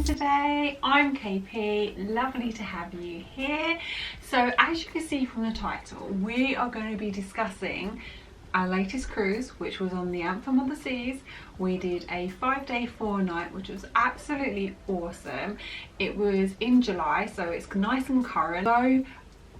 today. I'm KP, lovely to have you here. So as you can see from the title, we are going to be discussing our latest cruise, which was on the Anthem of the Seas. We did a 5-day 4-night, which was absolutely awesome. It was in July, so it's nice and current. So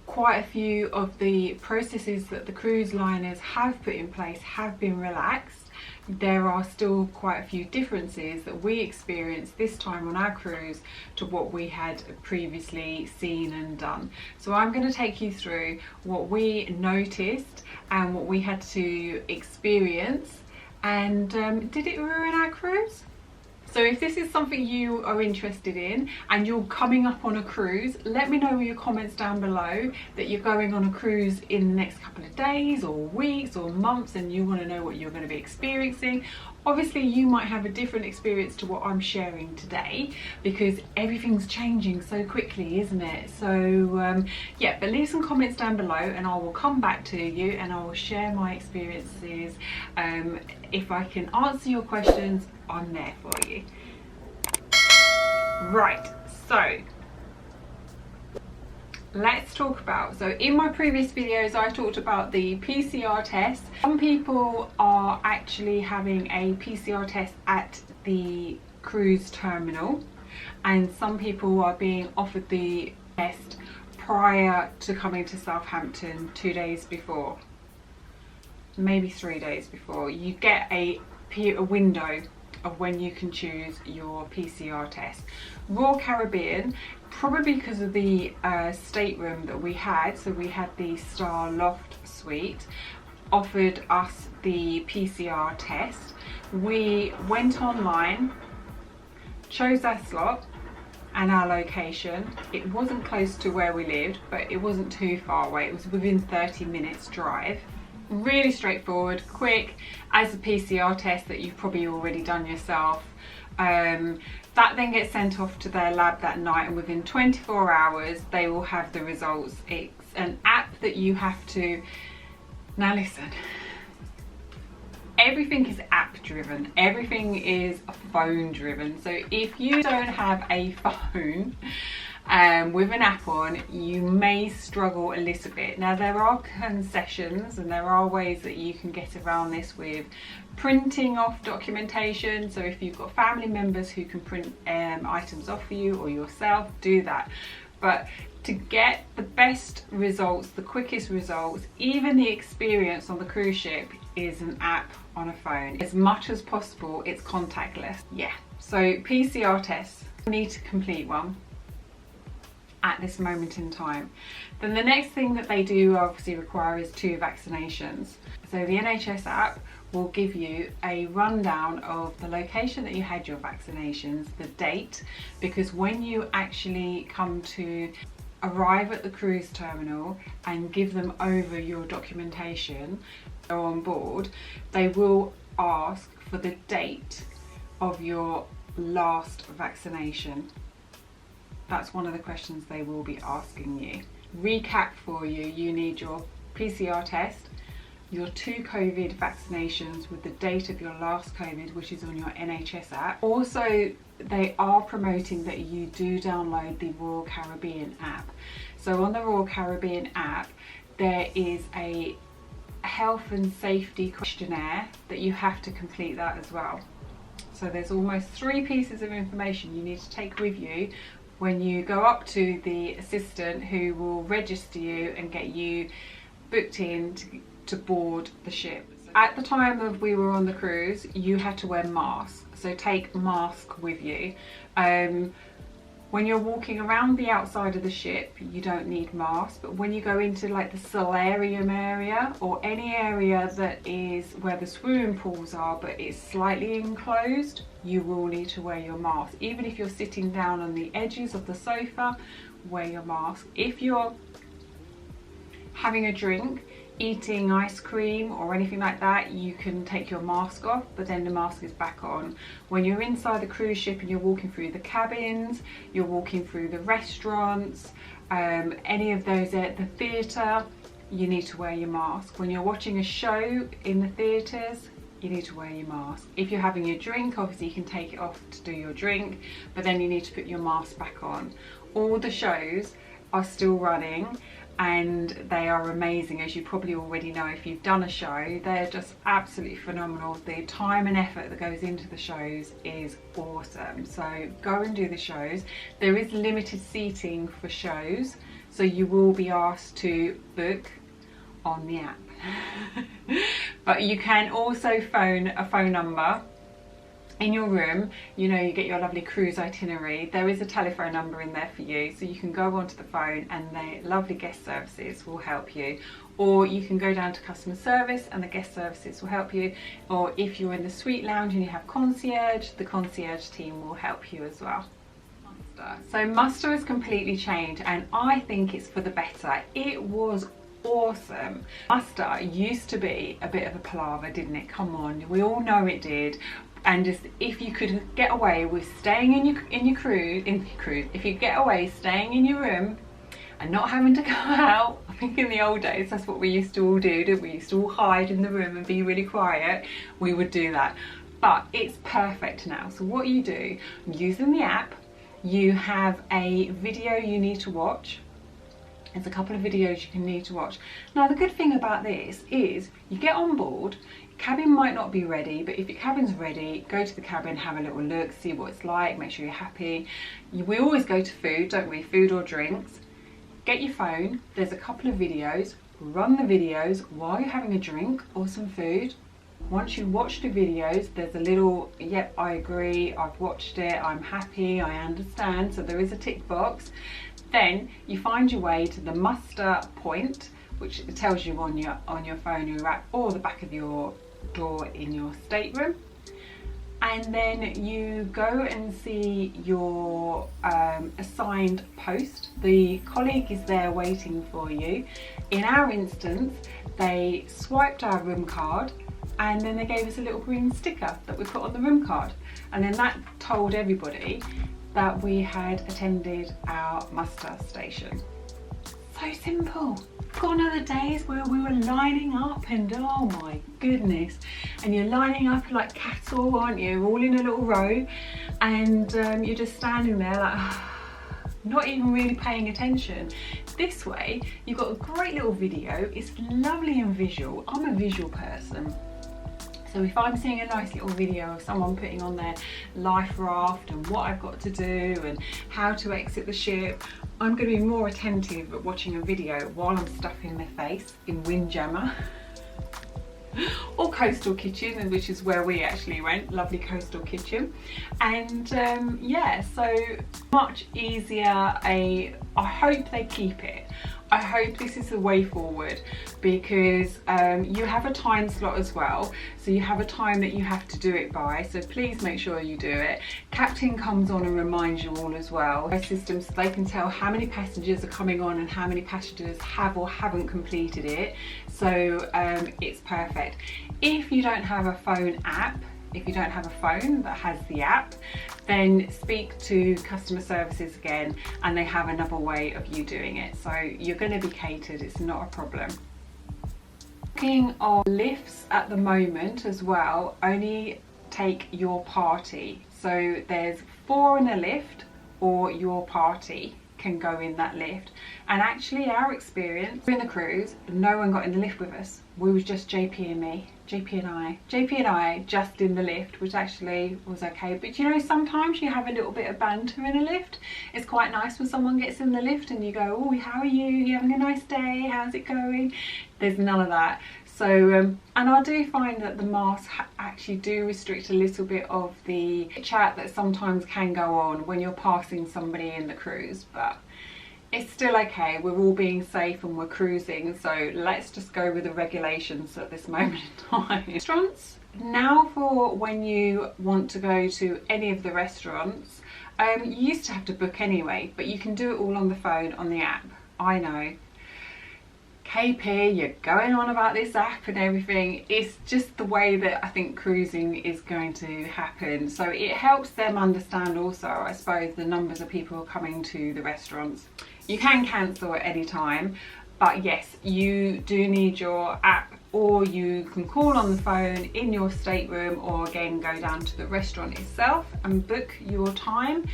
quite a few of the processes that the cruise liners have put in place have been relaxed. There are still quite a few differences that we experienced this time on our cruise to what we had previously seen and done. So I'm going to take you through what we noticed and what we had to experience, and did it ruin our cruise? So if this is something you are interested in and you're coming up on a cruise, let me know in your comments down below that you're going on a cruise in the next couple of days or weeks or months and you want to know what you're going to be experiencing. Obviously you might have a different experience to what I'm sharing today because everything's changing so quickly, isn't it? So yeah, but leave some comments down below and I will come back to you and I will share my experiences. If I can answer your questions, I'm there for you. Right, so let's talk about, so in my previous videos I talked about the PCR test. Some people are actually having a PCR test at the cruise terminal and some people are being offered the test prior to coming to Southampton 2 days before, maybe 3 days before. You get a window of when you can choose your PCR test. Royal Caribbean, probably because of the stateroom that we had, so we had the Star Loft Suite, offered us the PCR test. We went online, chose our slot and our location. It wasn't close to where we lived, but it wasn't too far away. It was within 30 minutes drive. Really straightforward, quick, as a PCR test that you've probably already done yourself. That then gets sent off to their lab that night and within 24 hours they will have the results. It's an app that you have to, now listen, everything is app driven, everything is phone driven. So if you don't have a phone with an app on, you may struggle a little bit. Now there are concessions and there are ways that you can get around this with printing off documentation. So if you've got family members who can print items off for you or yourself, do that. But to get the best results, the quickest results, even the experience on the cruise ship, is an app on a phone. As much as possible, it's contactless. Yeah, so PCR tests, you need to complete one at this moment in time. Then the next thing that they do obviously require is 2 vaccinations. So the NHS app will give you a rundown of the location that you had your vaccinations, the date, because when you actually come to arrive at the cruise terminal and give them over your documentation or on board, they will ask for the date of your last vaccination. That's one of the questions they will be asking you. Recap for you, you need your PCR test, your 2 COVID vaccinations with the date of your last COVID, which is on your NHS app. Also, they are promoting that you do download the Royal Caribbean app. So on the Royal Caribbean app, there is a health and safety questionnaire that you have to complete that as well. So there's almost 3 pieces of information you need to take with you when you go up to the assistant who will register you and get you booked in to board the ship. At the time of we were on the cruise, you had to wear masks, so take mask with you. When you're walking around the outside of the ship, you don't need masks, but when you go into like the solarium area or any area that is where the swimming pools are but it's slightly enclosed, you will need to wear your mask. Even if you're sitting down on the edges of the sofa, wear your mask. If you're having a drink, eating ice cream or anything like that, you can take your mask off, but then the mask is back on. When you're inside the cruise ship and you're walking through the cabins, you're walking through the restaurants, any of those at the theatre, you need to wear your mask. When you're watching a show in the theatres, you need to wear your mask. If you're having your drink, obviously you can take it off to do your drink, but then you need to put your mask back on. All the shows are still running and they are amazing, as you probably already know if you've done a show. They're just absolutely phenomenal. The time and effort that goes into the shows is awesome. So go and do the shows. There is limited seating for shows, so you will be asked to book on the app. But you can also phone a phone number in your room. You know, you get your lovely cruise itinerary. There is a telephone number in there for you, so you can go onto the phone and the lovely guest services will help you, or you can go down to customer service and the guest services will help you, or if you're in the suite lounge and you have concierge, the concierge team will help you as well. So muster has completely changed and I think it's for the better. It was awesome. Muster used to be a bit of a palaver, didn't it? Come on, we all know it did. And just, if you could get away with staying in your cruise, if you get away staying in your room and not having to go out, I think in the old days that's what we used to all do, didn't we? We used to all hide in the room and be really quiet. We would do that. But it's perfect now. So what you do, using the app, you have a video you need to watch. There's a couple of videos you can need to watch. Now the good thing about this is you get on board, cabin might not be ready, but if your cabin's ready, go to the cabin, have a little look, see what it's like, make sure you're happy. We always go to food, don't we? Food or drinks. Get your phone, there's a couple of videos, run the videos while you're having a drink or some food. Once you watch the videos, there's a little, yep, I agree, I've watched it, I'm happy, I understand, so there is a tick box. Then you find your way to the muster point, which tells you on your phone, your app, or the back of your door in your stateroom. And then you go and see your assigned post. The colleague is there waiting for you. In our instance, they swiped our room card and then they gave us a little green sticker that we put on the room card. And then that told everybody that we had attended our muster station. So simple. Gone are the days where we were lining up and oh my goodness, and you're lining up like cattle, aren't you, all in a little row, and you're just standing there like not even really paying attention. This way you've got a great little video, it's lovely and visual. I'm a visual person. So if I'm seeing a nice little video of someone putting on their life raft and what I've got to do and how to exit the ship, I'm going to be more attentive at watching a video while I'm stuffing my face in Windjammer or Coastal Kitchen, which is where we actually went, lovely Coastal Kitchen. And yeah, so much easier. I hope they keep it. I hope this is the way forward, because you have a time slot as well, so you have a time that you have to do it by, so please make sure you do it. Captain comes on and reminds you all as well. Their system, so they can tell how many passengers are coming on and how many passengers have or haven't completed it, so it's perfect. If you don't have a phone app, if you don't have a phone that has the app, then speak to customer services again and they have another way of you doing it. So you're going to be catered, it's not a problem. Looking on lifts at the moment as well, only take your party. So there's 4 in a lift or your party can go in that lift. And actually our experience in the cruise, no one got in the lift with us. We was just JP and I just in the lift, which actually was okay. But you know, sometimes you have a little bit of banter in a lift. It's quite nice when someone gets in the lift and you go, oh, how are you? You having a nice day? How's it going? There's none of that. So, and I do find that the masks actually do restrict a little bit of the chat that sometimes can go on when you're passing somebody in the cruise, but it's still okay. We're all being safe and we're cruising, so let's just go with the regulations at this moment in time. Restaurants, now for when you want to go to any of the restaurants, you used to have to book anyway, but you can do it all on the phone, on the app. I know. KP, you're going on about this app and everything. It's just the way that I think cruising is going to happen. So it helps them understand also, I suppose, the numbers of people coming to the restaurants. You can cancel at any time, but yes, you do need your app or you can call on the phone in your stateroom, or again go down to the restaurant itself and book your time.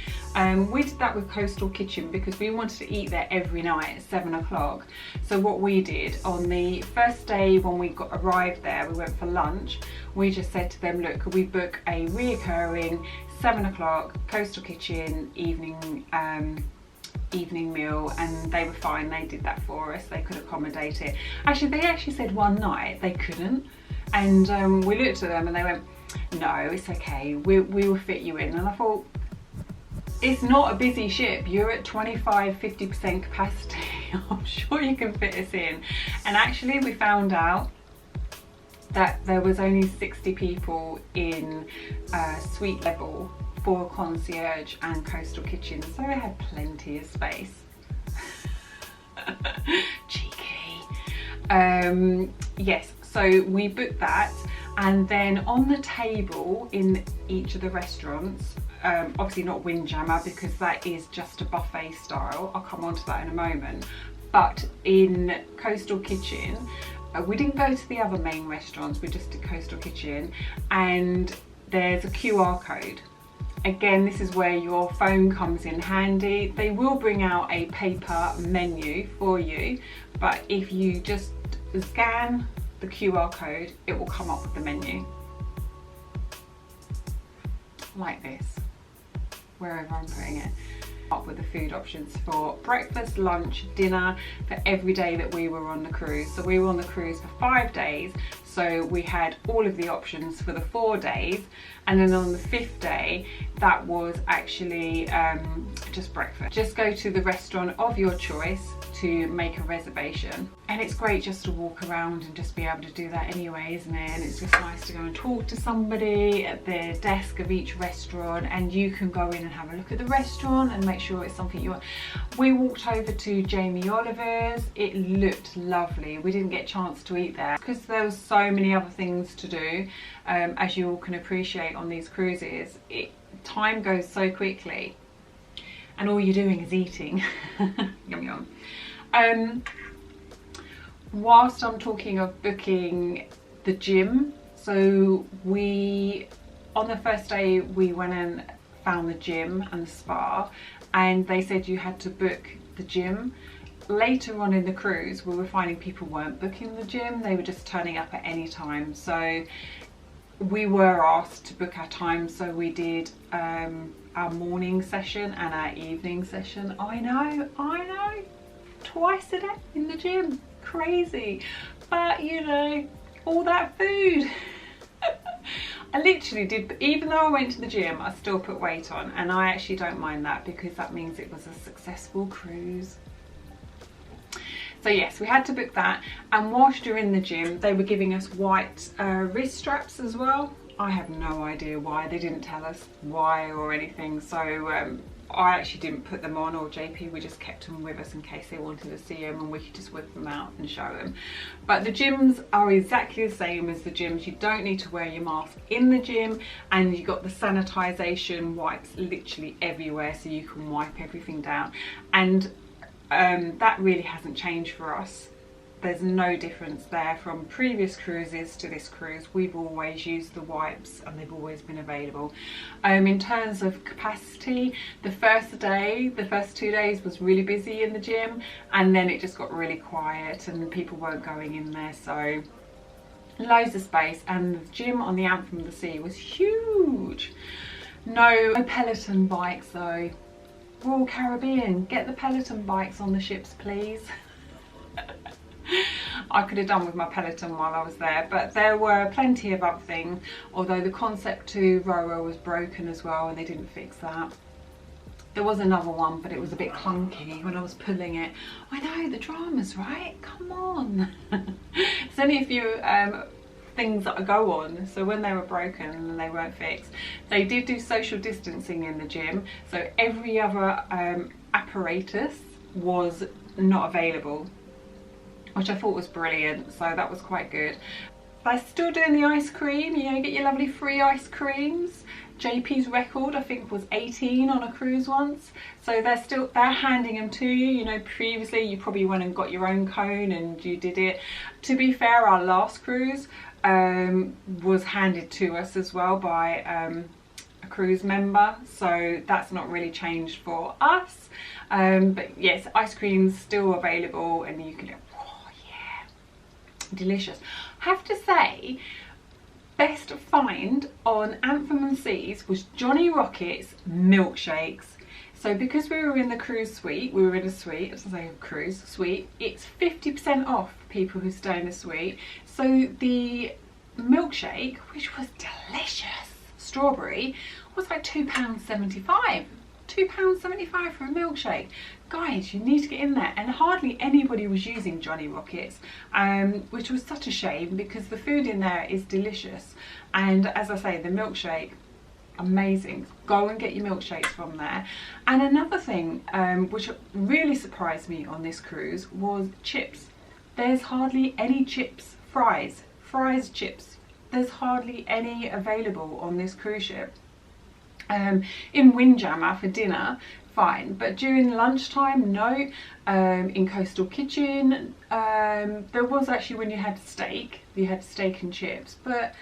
We did that with Coastal Kitchen because we wanted to eat there every night at 7 o'clock. So what we did on the first day when we arrived there, we went for lunch. We just said to them, look, could we book a reoccurring 7 o'clock Coastal Kitchen evening meal, and they were fine. They did that for us. They could accommodate it. Actually, they actually said one night they couldn't, and we looked at them and they went, no, it's okay, we will fit you in. And I thought, it's not a busy ship, you're at 25-50% capacity. I'm sure you can fit us in. And actually we found out that there was only 60 people in suite level for concierge and Coastal Kitchen, so I had plenty of space. Cheeky. Yes, so we booked that, and then on the table in each of the restaurants, obviously not Windjammer because that is just a buffet style, I'll come on to that in a moment, but in Coastal Kitchen, we didn't go to the other main restaurants, we just did Coastal Kitchen, and there's a QR code. Again, this is where your phone comes in handy. They will bring out a paper menu for you, but if you just scan the QR code, it will come up with the menu. Like this, wherever I'm putting it. Up with the food options for breakfast, lunch, dinner for every day that we were on the cruise. So we were on the cruise for 5 days, so we had all of the options for the 4 days, and then on the 5th day that was actually just breakfast. Just go to the restaurant of your choice to make a reservation, and it's great just to walk around and just be able to do that anyway, isn't it? And it's just nice to go and talk to somebody at the desk of each restaurant, and you can go in and have a look at the restaurant and make sure it's something you want. We walked over to Jamie Oliver's. It looked lovely. We didn't get a chance to eat there because there was so many other things to do. As you all can appreciate on these cruises, time goes so quickly and all you're doing is eating. Yum yum. Whilst I'm talking of booking the gym, so on the first day we went and found the gym and the spa, and they said you had to book the gym. Later on in the cruise we were finding people weren't booking the gym, they were just turning up at any time, so we were asked to book our time, so we did our morning session and our evening session. I know, twice a day in the gym, crazy, but you know, all that food. I literally did, even though I went to the gym, I still put weight on, and I actually don't mind that because that means it was a successful cruise. So yes, we had to book that, and whilst you're in the gym they were giving us white wrist straps as well. I have no idea why, they didn't tell us why or anything, so I actually didn't put them on, or JP, we just kept them with us in case they wanted to see them and we could just whip them out and show them. But the gyms are exactly the same as the gyms. You don't need to wear your mask in the gym, and you got the sanitization wipes literally everywhere so you can wipe everything down, and that really hasn't changed for us. There's no difference there from previous cruises to this cruise. We've always used the wipes and they've always been available. In terms of capacity, the first 2 days was really busy in the gym, and then it just got really quiet and people weren't going in there, so loads of space. And the gym on the Anthem of the Sea was huge. No Peloton bikes though. Royal Caribbean, get the Peloton bikes on the ships please. I could have done with my Peloton while I was there, but there were plenty of other things, although the Concept 2 rower was broken as well and they didn't fix that. There was another one, but it was a bit clunky when I was pulling it. I know, the dramas, right? Come on. There's only a few things that I go on, so when they were broken and they weren't fixed. They did do social distancing in the gym, so every other apparatus was not available, which I thought was brilliant, so that was quite good. They're still doing the ice cream, you know, get your lovely free ice creams. JP's record, I think, was 18 on a cruise once. So they're handing them to you. You know, previously you probably went and got your own cone and you did it. To be fair, our last cruise was handed to us as well by a cruise member. So that's not really changed for us. But yes, ice cream's still available and you can do, oh yeah, delicious. I have to say, best find on Anthem and Seas was Johnny Rocket's milkshakes. So because we were in the cruise suite, we were in a suite, as I say, a cruise suite, it's 50% off for people who stay in the suite. So the milkshake, which was delicious, strawberry, was like £2.75. £2.75 for a milkshake. Guys, you need to get in there. And hardly anybody was using Johnny Rockets, which was such a shame because the food in there is delicious. And as I say, the milkshake, amazing. Go and get your milkshakes from there. And another thing which really surprised me on this cruise was chips. There's hardly any chips, fries chips. There's hardly any available on this cruise ship. In Windjammer for dinner, fine, but during lunchtime, no. In Coastal Kitchen, there was actually when you had steak and chips, but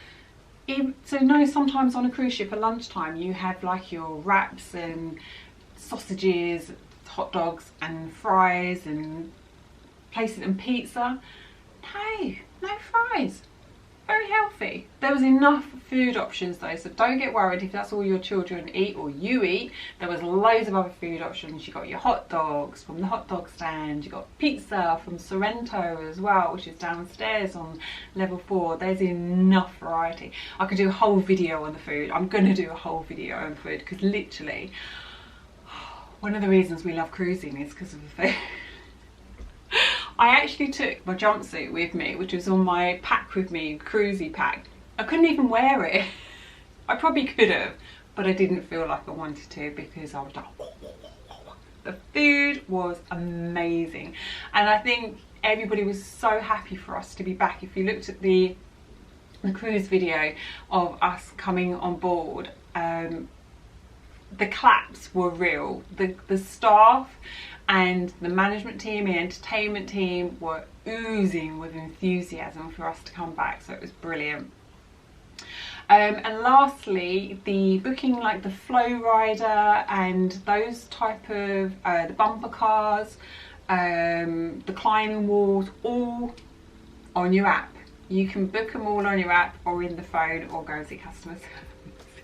so no, sometimes on a cruise ship at lunchtime you have like your wraps and sausages, hot dogs and fries and places and pizza. No fries. Very healthy. There was enough food options though, so don't get worried if that's all your children eat or you eat. There was loads of other food options. You got your hot dogs from the hot dog stand, you got pizza from Sorrento as well, which is downstairs on level 4. There's enough variety. I could do a whole video on the food. I'm going to do a whole video on food because literally one of the reasons we love cruising is because of the food. I actually took my jumpsuit with me, which was on my pack with me, cruisy pack. I couldn't even wear it. I probably could have, but I didn't feel like I wanted to because I was like, the food was amazing. And I think everybody was so happy for us to be back. If you looked at the cruise video of us coming on board, the claps were real. The staff and the management team and entertainment team were oozing with enthusiasm for us to come back, so it was brilliant. And lastly, the booking, like the flow rider and those type of the bumper cars, the climbing walls, all on your app. You can book them all on your app or in the phone or go and see customer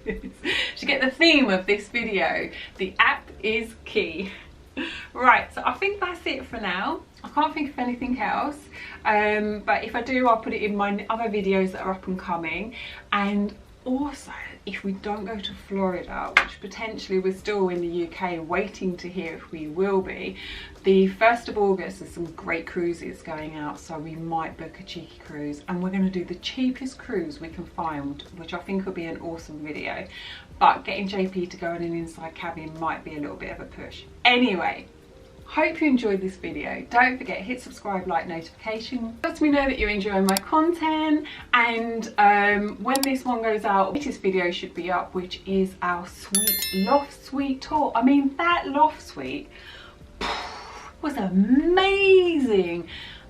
service. To get the theme of this video, the app is key. Right, so I think that's it for now. I can't think of anything else, but if I do, I'll put it in my other videos that are up and coming. And also, if we don't go to Florida, which potentially we're still in the UK waiting to hear if we will be, the 1st of August there's some great cruises going out, so we might book a cheeky cruise, and we're going to do the cheapest cruise we can find, which I think will be an awesome video. But getting JP to go in an inside cabin might be a little bit of a push. Anyway, hope you enjoyed this video. Don't forget, hit subscribe, like, notification. Lets me know that you're enjoying my content. And when this one goes out, the latest video should be up, which is our loft suite tour. I mean, that loft suite was amazing.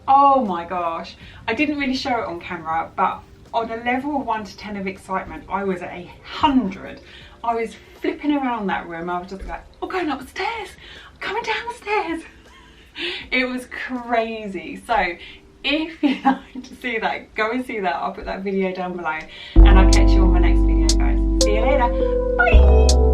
Oh my gosh. I didn't really show it on camera, but on a level of 1 to 10 of excitement, I was at 100. I was flipping around that room. I was just like, oh, going upstairs, I'm coming down the stairs. It was crazy. So if you'd like to see that, go and see that. I'll put that video down below, and I'll catch you on my next video, guys. See you later. Bye.